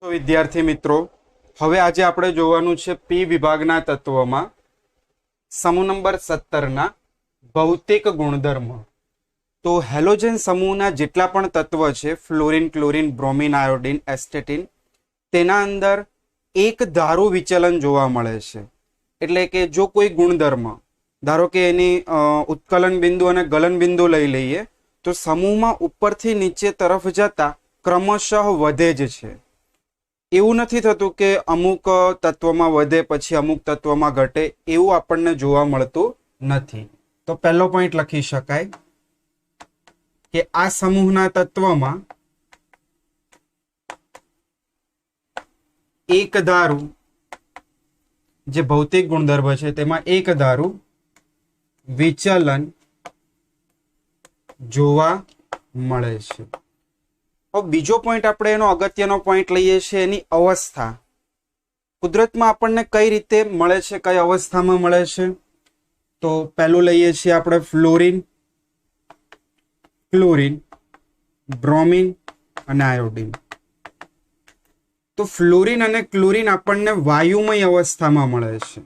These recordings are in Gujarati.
તો વિદ્યાર્થી મિત્રો, હવે આજે આપણે જોવાનું છે પી વિભાગના તત્વોમાં સમૂહ નંબર 17 ના ભૌતિક ગુણધર્મ. તો હેલોજન સમૂહના જેટલા પણ તત્વ છે ફ્લોરિન, ક્લોરિન, બ્રોમિન, આયોડિન, એસ્ટેટિન, તેના અંદર એક ધારું વિચલન જોવા મળે છે. એટલે કે જો કોઈ ગુણધર્મ, ધારો કે એની ઉત્કલન બિંદુ અને ગલન બિંદુ લઈ લઈએ, તો સમૂહમાં ઉપરથી નીચે તરફ જતા ક્રમશઃ વધે જ છે. એવું નથી થતું કે અમુક તત્વમાં વધે પછી અમુક તત્વમાં ઘટે, એવું આપણને જોવા મળતું નથી. તો પહેલો પોઈન્ટ લખી શકાય કે આ સમૂહના તત્વમાં એક ધારું જે ભૌતિક ગુણધર્મ છે તેમાં એક ધારું વિચલન જોવા મળે છે. બીજો પોઈન્ટ આપણે એનો અગત્યનો પોઈન્ટ લઈએ છીએ એની અવસ્થા. કુદરતમાં આપણને કઈ રીતે મળે છે, કઈ અવસ્થામાં મળે છે? તો પહેલું લઈએ છીએ આપણે ફ્લોરિન, ક્લોરિન, બ્રોમિન અને આયોડિન. તો ફ્લોરિન અને ક્લોરિન આપણને વાયુમય અવસ્થામાં મળે છે.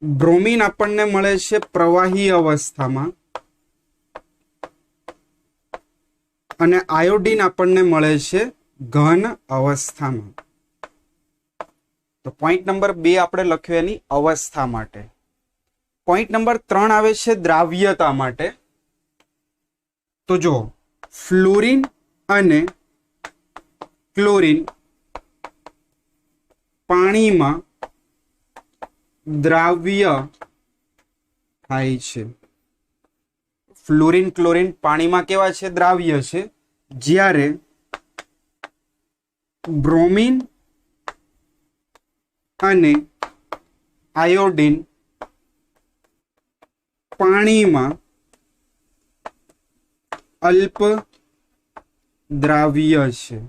બ્રોમિન આપણને મળે છે પ્રવાહી અવસ્થામાં અને આયોડિન આપણને મળે છે ઘન અવસ્થામાં. તો પોઈન્ટ નંબર 2 આપણે લખ્યું એની અવસ્થા માટે. પોઈન્ટ નંબર 3 આવે છે દ્રાવ્યતા માટે. તો જો ફ્લોરિન અને ક્લોરિન પાણીમાં દ્રાવ્ય થાય છે. ફ્લોરિન, ક્લોરિન પાણીમાં કેવા છે? દ્રાવ્ય છે. જ્યારે બ્રોમિન અને આયોડિન પાણીમાં અલ્પ દ્રાવ્ય છે.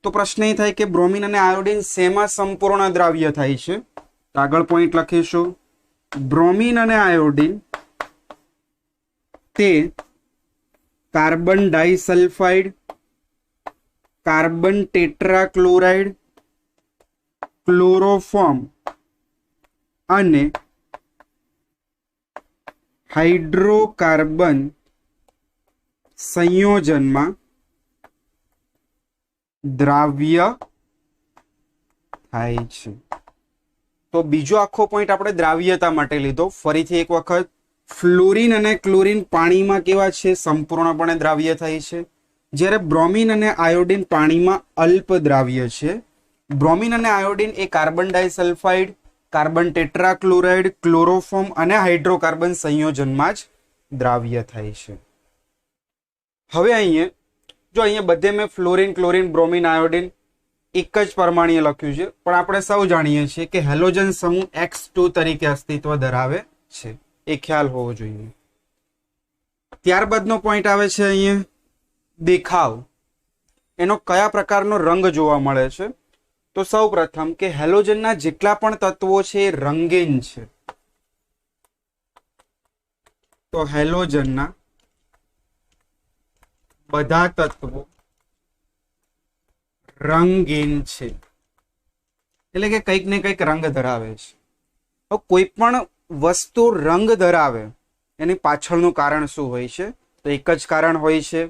તો પ્રશ્ન એ થાય કે બ્રોમિન અને આયોડિન શેમાં સંપૂર્ણ દ્રાવ્ય થાય છે? આગળ પોઈન્ટ લખીશું. બ્રોમિન અને આયોડિન તે carbon disulphide, carbon tetrachloride, chloroform અને હાઇડ્રોકાર્બન સંયોજનમાં દ્રાવ્ય થાય છે. તો બીજો આખો પોઈન્ટ આપણે દ્રાવ્યતા માટે લીધો. ફરીથી એક વખત, ફ્લોરિન અને ક્લોરિન પાણીમાં કેવા છે? સંપૂર્ણપણે દ્રાવ્ય થાય છે. જ્યારે બ્રોમિન અને આયોડિન પાણીમાં અલ્પ દ્રાવ્ય છે. બ્રોમિન અને આયોડિન એ carbon disulphide, carbon tetrachloride, chloroform અને હાઇડ્રોકાર્બન સંયોજનમાં જ દ્રાવ્ય થાય છે. હવે અહીંયા બધે મેં ફ્લોરિન, ક્લોરિન, બ્રોમિન, આયોડિન એક જ પરમાણુએ લખ્યું છે, પણ આપણે સૌ જાણીએ છીએ કે હેલોજન સમૂહ X2 તરીકે અસ્તિત્વ ધરાવે છે. એ ખ્યાલ હોવો જોઈએ. ત્યારબાદનો પોઈન્ટ આવે છે અહીંયા દેખાવ. એનો કયા પ્રકારનો રંગ જોવા મળે છે? તો સૌ પ્રથમ કે હેલોજનના જેટલા પણ તત્વો છે એ રંગીન છે. તો હેલોજનના બધા તત્વો રંગીન છે, એટલે કે કંઈક ને કંઈક રંગ ધરાવે છે. કોઈ પણ વસ્તુ રંગ ધરાવે એની પાછળનું કારણ શું હોય છે? તો એક જ કારણ હોય છે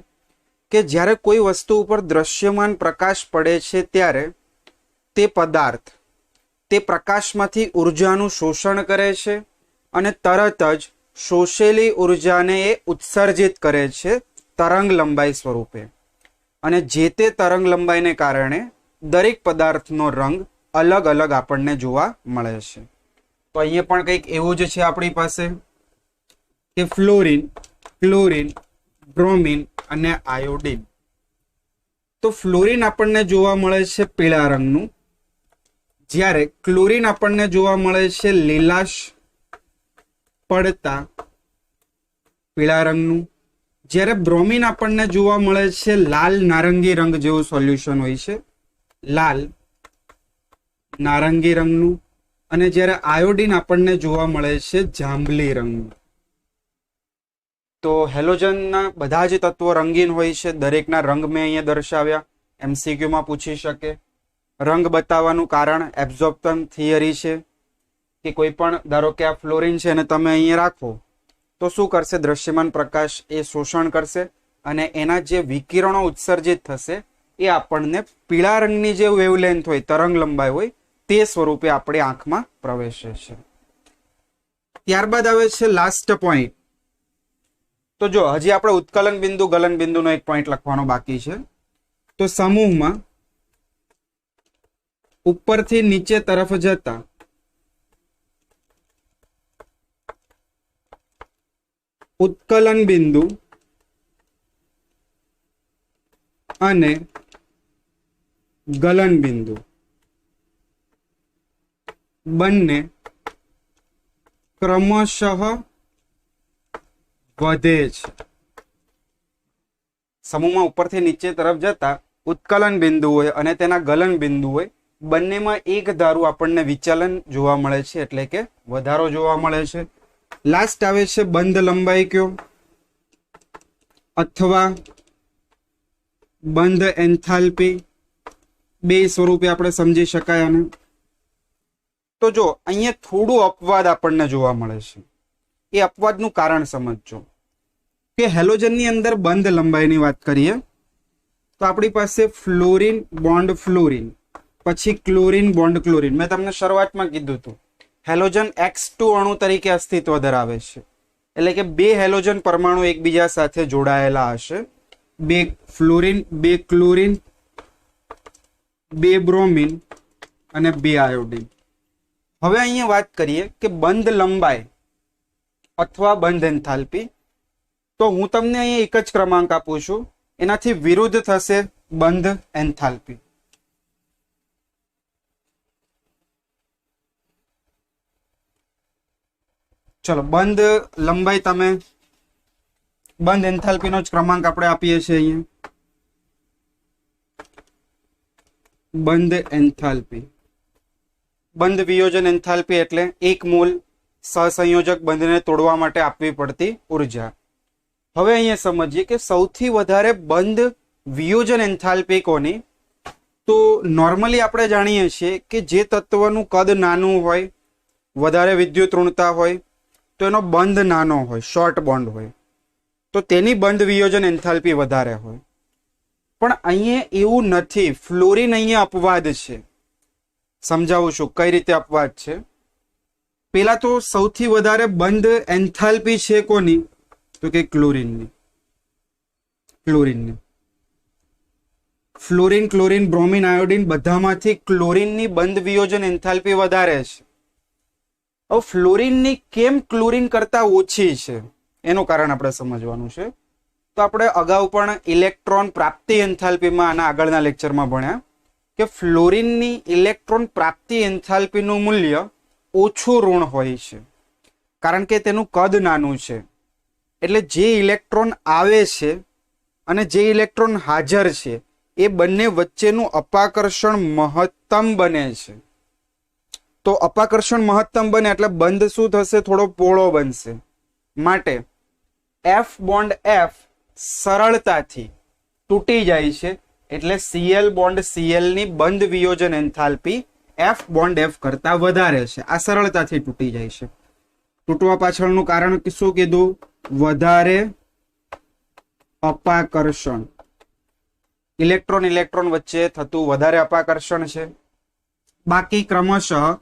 કે જ્યારે કોઈ વસ્તુ ઉપર દ્રશ્યમાન પ્રકાશ પડે છે ત્યારે તે પદાર્થ તે પ્રકાશમાંથી ઉર્જાનું શોષણ કરે છે અને તરત જ શોષેલી ઉર્જાને એ ઉત્સર્જિત કરે છે તરંગ લંબાઈ સ્વરૂપે. અને જે તે તરંગ લંબાઈને કારણે દરેક પદાર્થનો રંગ અલગ અલગ આપણને જોવા મળે છે. તો અહીંયા પણ કંઈક એવું જ છે આપણી પાસે કે ફ્લોરિન, ક્લોરિન, બ્રોમિન અને આયોડિન. તો ફ્લોરિન આપણને જોવા મળે છે પીળા રંગનું, જ્યારે ક્લોરિન આપણને જોવા મળે છે લીલાશ પડતા પીળા રંગનું, જ્યારે બ્રોમિન આપણને જોવા મળે છે લાલ નારંગી રંગ જેવું સોલ્યુશન હોય છે, લાલ નારંગી રંગનું, અને જ્યારે આયોડિન આપણને જોવા મળે છે જાંબલી રંગનું. તો હેલોજનના બધા જ તત્વો રંગીન હોય છે, દરેકના રંગ મેં અહીંયા દર્શાવ્યા, MCQ માં પૂછી શકે. રંગ બતાવવાનું કારણ એબ્ઝોર્પ્શન થિયરી છે કે કોઈ પણ ધારો કે આ ફ્લોરિન છે અને તમે અહીંયા રાખો તો શું કરશે, દ્રશ્યમાન પ્રકાશ એ શોષણ કરશે અને એના જે વિકિરણો ઉત્સર્જિત થશે એ આપણને પીળા રંગની જે વેવલેન્થ હોય, તરંગ લંબાઈ હોય, તે સ્વરૂપે આપણી આંખમાં પ્રવેશે છે. ત્યારબાદ આવે છે લાસ્ટ પોઈન્ટ. તો જો હજી આપણે ઉત્કલન બિંદુ ગલન બિંદુનો એક પોઈન્ટ લખવાનો બાકી છે. તો સમૂહમાં ઉપરથી નીચે તરફ જતા ઉત્કલન બિંદુ અને ગલન બિંદુ બંને ક્રમશઃ વધે છે. સમૂહમાં ઉપરથી નીચે તરફ જતા ઉત્કલન બિંદુ હોય અને તેના ગલન બિંદુ હોય, બંનેમાં એક ધારું આપણને વિચલન જોવા મળે છે, એટલે કે વધારો જોવા મળે છે. લાસ્ટ આવે છે બંધ લંબાઈ કયો અથવા બંધ એન્થાલ્પી. બે સ્વરૂપે આપણે સમજી શકાય આને. તો જો અહીંયા થોડું અપવાદ આપણને જોવા મળે છે. એ અપવાદનું કારણ સમજજો કે હેલોજનની અંદર બંધ લંબાઈની વાત કરીએ તો આપણી પાસે ફ્લોરિન બોન્ડ ફ્લોરિન, પછી ક્લોરિન બોન્ડ ક્લોરિન. મેં તમને શરૂઆતમાં કીધું હતું હેલોજન X2 અણુ તરીકે અસ્તિત્વ ધરાવે છે, એટલે કે બે હેલોજન પરમાણુ એકબીજા સાથે જોડાયેલા હશે. બે ફ્લોરિન, બે ક્લોરિન, બે બ્રોમિન અને બે આયોડિન. હવે અહીંયા વાત કરીએ કે બંધ લંબાઈ અથવા બંધ એન્થાલ્પી, તો હું તમને અહીંયા એક જ ક્રમાંક આપું છું, એનાથી વિરુદ્ધ થશે બંધ એન્થાલ્પી. ચલો બંધ લંબાઈ તમે બંધ એન્થાલ્પીનો જ ક્રમાંક આપણે આપીએ છીએ અહીંયા. બંધ એન્થાલ્પી, બંધ વિયોજન એન્થાલ્પી એટલે એક મોલ સહસંયોજક બંધને તોડવા માટે આપવી પડતી ઉર્જા. હવે અહીંયા સમજીએ કે સૌથી વધારે બંધ વિયોજન એન્થાલ્પી કોની? તો નોર્મલી આપણે જાણીએ છીએ કે જે તત્વનું કદ નાનું હોય, વધારે વિદ્યુત ઋણતા હોય, તો એનો બંધ નાનો હોય, શોર્ટ બોન્ડ હોય, તો તેની બંધ વિયોજન એન્થાલ્પી વધારે હોય. પણ અહીંયા એવું નથી. ફ્લોરિન અહીંયા અપવાદ છે. સમજાવું છું કઈ રીતે અપવાદ છે. પેલા તો સૌથી વધારે બંધ એન્થાલ્પી છે કોની? તો કે ક્લોરિનની. ફ્લોરિન, ક્લોરિન, બ્રોમિન, આયોડિન બધામાંથી ક્લોરિનની બંધ વિયોજન એન્થાલ્પી વધારે છે. હવે ફ્લોરિનની કેમ ક્લોરિન કરતા ઓછી છે એનું કારણ આપણે સમજવાનું છે. તો આપણે અગાઉ પણ ઇલેક્ટ્રોન પ્રાપ્તિ એન્થાલ્પીમાં આના આગળના લેક્ચરમાં ભણ્યા કે ફ્લોરિનની ઇલેક્ટ્રોન પ્રાપ્તિ એન્થાલ્પીનું મૂલ્ય ઓછું ઋણ હોય છે, કારણ કે તેનું કદ નાનું છે. એટલે જે ઇલેક્ટ્રોન આવે છે અને જે ઇલેક્ટ્રોન હાજર છે એ બંને વચ્ચેનું અપાકર્ષણ મહત્તમ બને છે. તો અપાકર્ષણ મહત્તમ બને એટલે બંધ શું થશે? થોડો પહોળો બનશે. માટે F બોન્ડ F સરળતાથી તૂટી જાય છે, એટલે Cl બોન્ડ Cl ની બંધ વિયોજન એન્થાલ્પી F બોન્ડ F કરતા વધારે છે. આ સરળતાથી તૂટી જાય છે. તૂટવા પાછળનું કારણ શું કીધું? વધારે અપાકર્ષણ. ઇલેક્ટ્રોન ઇલેક્ટ્રોન વચ્ચે થતું વધારે અપાકર્ષણ છે. બાકી ક્રમશઃ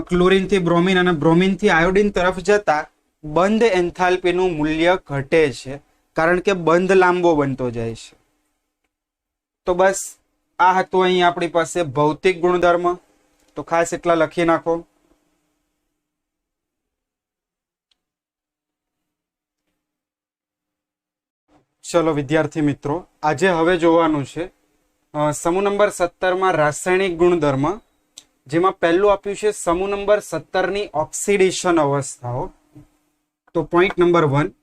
ક્લોરિન થી બ્રોમિન અને બ્રોમિન થી આયોડિન તરફ જતા બંધ એન્થાલ્પીનું મૂલ્ય ઘટે છે, કારણ કે બંધ લાંબો બનતો જાય છે. તો બસ આ હતું અહીં આપણી પાસે ભૌતિક ગુણધર્મ. તો ખાસ એટલા લખી નાખો. ચલો વિદ્યાર્થી મિત્રો, આજે હવે જોવાનું છે સમૂહ નંબર 17 માં રાસાયણિક ગુણધર્મ, જેમાં પહેલું આપ્યું છે સમૂહ નંબર 17 ની ઓક્સિડેશન અવસ્થાઓ. તો પોઈન્ટ નંબર 1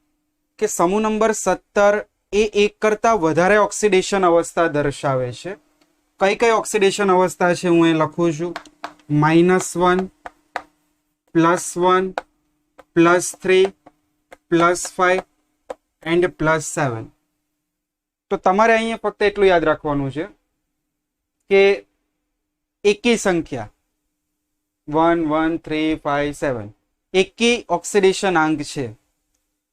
કે સમૂહ નંબર 17 એ એક કરતા વધારે ઓક્સિડેશન અવસ્થા દર્શાવે છે. કઈ કઈ ઓક્સિડેશન અવસ્થા છે હું અહીં લખું છું. -1, +1, +3, +5, એન્ડ +7. તો તમારે અહીંયા ફક્ત એટલું યાદ રાખવાનું છે કે એકી સંખ્યા 1 1 3 5 7 એકી ઓક્સિડેશન આંક છે.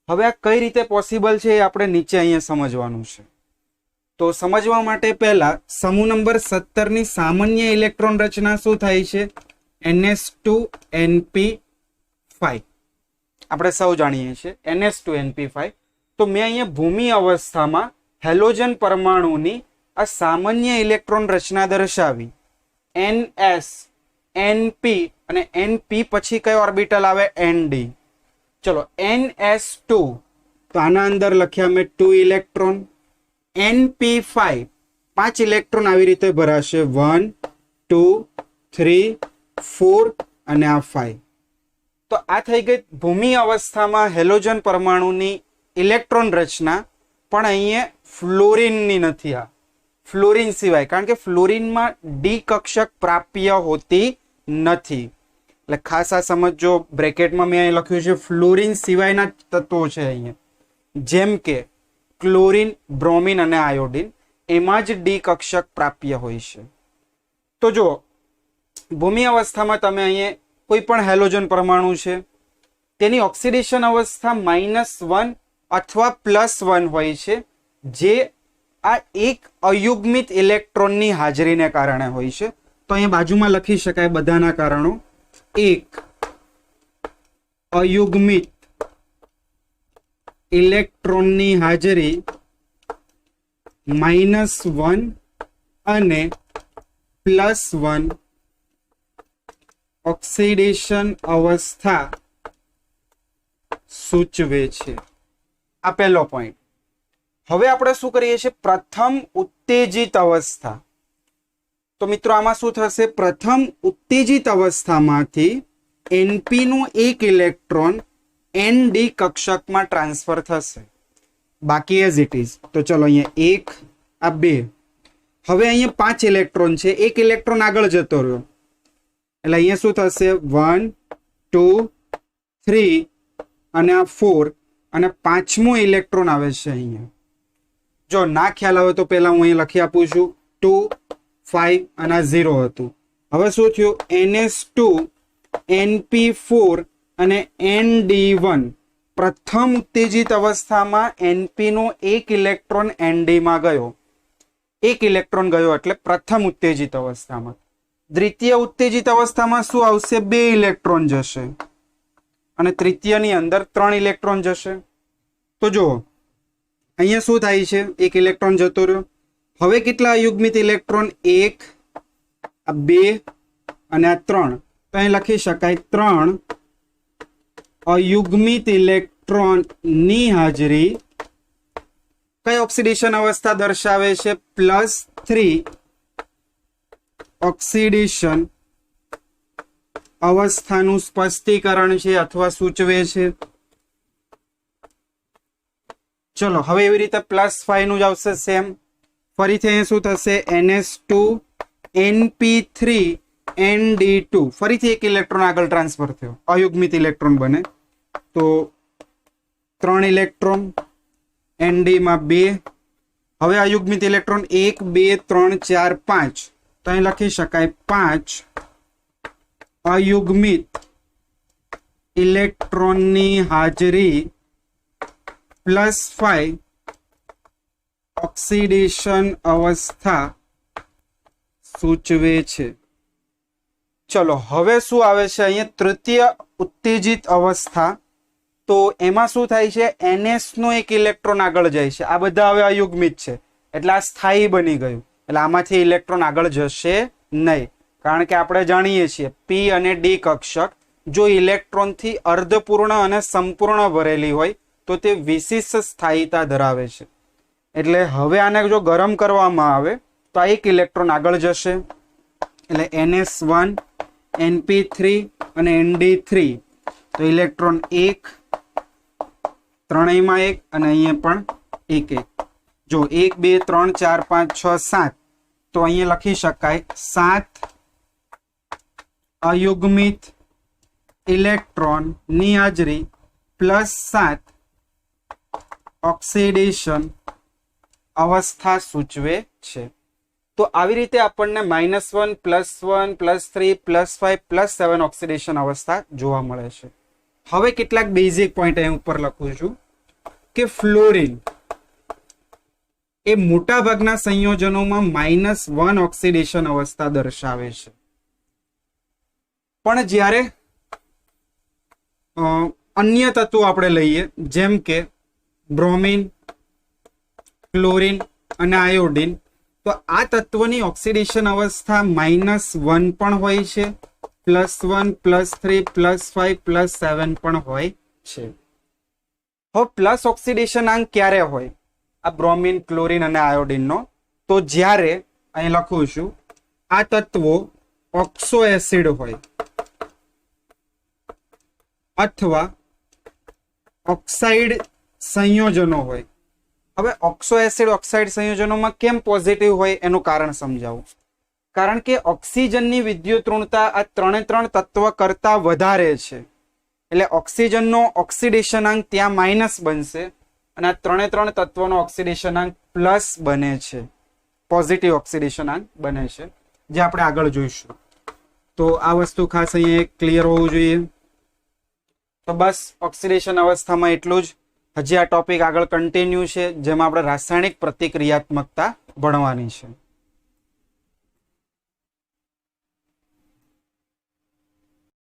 હવે આ કઈ રીતે પોસિબલ છે એ આપણે નીચે અહીંયા સમજવાનું છે. તો સમજવા માટે પહેલા સમૂહ નંબર 17 ની સામાન્ય ઇલેક્ટ્રોન રચના શું થાય છે? NS2NP5. આપણે સૌ જાણીએ છીએ NS2NP5. તો મેં અહીંયા ભૂમિ અવસ્થામાં હેલોજન પરમાણુની આ સામાન્ય ઇલેક્ટ્રોન રચના દર્શાવી. NS NP અને NP પછી કયો ઓર્બિટલ આવે? ND. ચલો NS2 તો આના અંદર લખ્યા મેં 2 ઇલેક્ટ્રોન. NP5 5 ઇલેક્ટ્રોન આવી રીતે ભરાશે 1 2 3 4 અને આ 5. તો આ થઈ ગઈ ભૂમિ અવસ્થામાં હેલોજન પરમાણુની ઇલેક્ટ્રોન રચના. પણ અહીંયા ફ્લોરિનની નથી, આ ફ્લોરિન સિવાય, કારણ કે ફ્લોરિનમાં ડી કક્ષક પ્રાપ્ય હોતી નથી. એટલે ખાસ આ સમજો, બ્રેકેટમાં મેં અહીં લખ્યું છે ફ્લોરિન સિવાયના તત્વો છે અહીંયા, જેમ કે ક્લોરિન, બ્રોમિન અને આયોડિન, એમાં જ ડી કક્ષક પ્રાપ્ય હોય છે. તો જો ભૂમિ અવસ્થામાં તમે અહીંયા કોઈ પણ હેલોજન પરમાણુ છે, તેની ઓક્સિડેશન અવસ્થા -1 અથવા +1 હોય છે, જે આ એક અયુગ્મિત ઇલેક્ટ્રોનની હાજરીને કારણે હોય છે. તો અહીંયા બાજુમાં લખી શકાય બધાના કારણો. એક અયુગ્મિત ઇલેક્ટ્રોનની હાજરી, -1 અને +1 ઓક્સિડેશન અવસ્થા સૂચવે છે. આ પહેલો પોઈન્ટ. હવે આપણે શું કરીએ છીએ? પ્રથમ ઉત્તેજિત અવસ્થા. તો મિત્રો આમાં શું થશે? પ્રથમ ઉત્તેજિત અવસ્થામાંથી NP નું એક ઇલેક્ટ્રોન ND કક્ષકમાં ટ્રાન્સફર થશે, બાકી એઝ ઇટ ઇઝ. તો ચલો અહીંયા 1 આ 2. હવે અહીંયા 5 ઇલેક્ટ્રોન છે, એક ઇલેક્ટ્રોન આગળ જતો રહ્યો, એટલે અહીંયા શું થશે? 1 2 3 અને આ 4 અને 5મો ઇલેક્ટ્રોન આવે છે અહીંયા. જો ના ખ્યાલ આવે તો પહેલા હું અહીં લખી આપું છું 2 5 અને આ 0 હતું. હવે શું થયું? NS2 NP4 અને ND1. પ્રથમ ઉત્તેજિત અવસ્થામાં NP નો એક ઇલેક્ટ્રોન ND માં ગયો, એક ઇલેક્ટ્રોન ગયો એટલે પ્રથમ ઉત્તેજિત અવસ્થામાં. દ્વિતીય ઉત્તેજિત અવસ્થામાં શું આવશે? 2 ઇલેક્ટ્રોન જશે અને તૃતીયની અંદર 3 ઇલેક્ટ્રોન જશે. તો જો અહીંયા શું થાય છે? એક ઇલેક્ટ્રોન જતો રહ્યો. હવે કેટલા અયુગ્મિત ઇલેક્ટ્રોન? 1 આ 2 અને આ 3. તો અહીં લખી શકાય 3 અયુગ્મિત ઇલેક્ટ્રોનની હાજરી કઈ ઓક્સિડેશન અવસ્થા દર્શાવે છે? +3 ઓક્સિડેશન અવસ્થાનું સ્પષ્ટીકરણ છે અથવા સૂચવે છે. ચલો હવે એવી રીતે +5 નું જ આવશે સેમ. ફરીથી અહીંયા શું થશે? NS2 NP3 ND2. ફરીથી એક ઇલેક્ટ્રોન આગળ ટ્રાન્સફર થયો, અયુગ્મિત ઇલેક્ટ્રોન બને. તો 3 ઇલેક્ટ્રોન ND માં 2. હવે અયુગ્મિત ઇલેક્ટ્રોન 1 2 3 4 5. તો અહીં લખી શકાય 5 અયુગ્મિત ઇલેક્ટ્રોનની હાજરી +5 ઓક્સિડેશન અવસ્થા સૂચવે છે. ચલો હવે શું આવે છે અહીંયા? તૃતીય ઉત્તેજિત અવસ્થા. તો એમાં શું થાય છે? NS નો એક ઇલેક્ટ્રોન આગળ જાય છે. આ બધા હવે અયુગ્મિત છે એટલે આ સ્થાયી બની ગયું, એટલે આમાંથી ઇલેક્ટ્રોન આગળ જશે નહીં, કારણ કે આપણે જાણીએ છીએ P અને D કક્ષક જો ઇલેક્ટ્રોનથી અર્ધપૂર્ણ અને સંપૂર્ણ ભરેલી હોય તો તે વિશિષ્ટ સ્થાયીતા ધરાવે છે. એટલે હવે આને જો ગરમ કરવામાં આવે તો આ એક ઇલેક્ટ્રોન આગળ જશે, એટલે NS1 NP3 અને ND3. તો ઇલેક્ટ્રોન 1 ત્રણેયમાં 1 અને અહીંયા પણ 1 1. જો 1 2 3 4 5 6 7. તો અહીંયા લખી શકાય 7 અયુગ્મિત ઇલેક્ટ્રોન ની હાજરી +7 ઓક્સિડેશન અવસ્થા સૂચવે છે. તો આવી રીતે આપણને -1 +1 +3 +5 +7 ઓક્સિડેશન અવસ્થા જોવા મળે છે. હવે કેટલાક બેઝિક પોઈન્ટ અહીં ઉપર લખું છું કે ફ્લોરિન એ મોટા ભાગના સંયોજનોમાં -1 ઓક્સિડેશન અવસ્થા દર્શાવે છે. પણ જ્યારે અન્ય તત્વો આપણે લઈએ જેમ કે બ્રોમિન, ક્લોરીન અને આયોડિન, તો આ તત્વની ઓક્સિડેશન અવસ્થા -1 પણ હોય છે, +1 +3 +5 +7 પણ હોય છે. હવે પ્લસ ઓક્સિડેશનાંક ક્યારે હોય આ બ્રોમિન, ક્લોરીન અને આયોડિનનો? તો જ્યારે અહીં લખું છું આ તત્વો ઓક્સો એસિડ હોય અથવા ઓક્સાઇડ સંયોજનો હોય. હવે ઓક્સો એસિડ ઓક્સાઇડ સંયોજનોમાં કેમ પોઝિટિવ હોય એનું કારણ સમજાવું. કારણ કે ઓક્સિજનની વિદ્યુત ઋણતા આ 3 તત્વ કરતા વધારે છે, એટલે ઓક્સિજનનો ઓક્સિડેશનાંક ત્યાં માઇનસ બનશે અને આ 3 તત્વનો ઓક્સિડેશનાંક પ્લસ બને છે, પોઝિટિવ ઓક્સિડેશનાંક બને છે, જે આપણે આગળ જોઈશું. તો આ વસ્તુ ખાસ અહીંયા ક્લિયર હોવું જોઈએ. તો બસ ઓક્સિડેશન અવસ્થામાં એટલું જ. હજી આ ટોપિક આગળ કન્ટિન્યુ છે, જેમાં આપણે રાસાયણિક પ્રતિક્રિયાત્મકતા ભણવાની છે.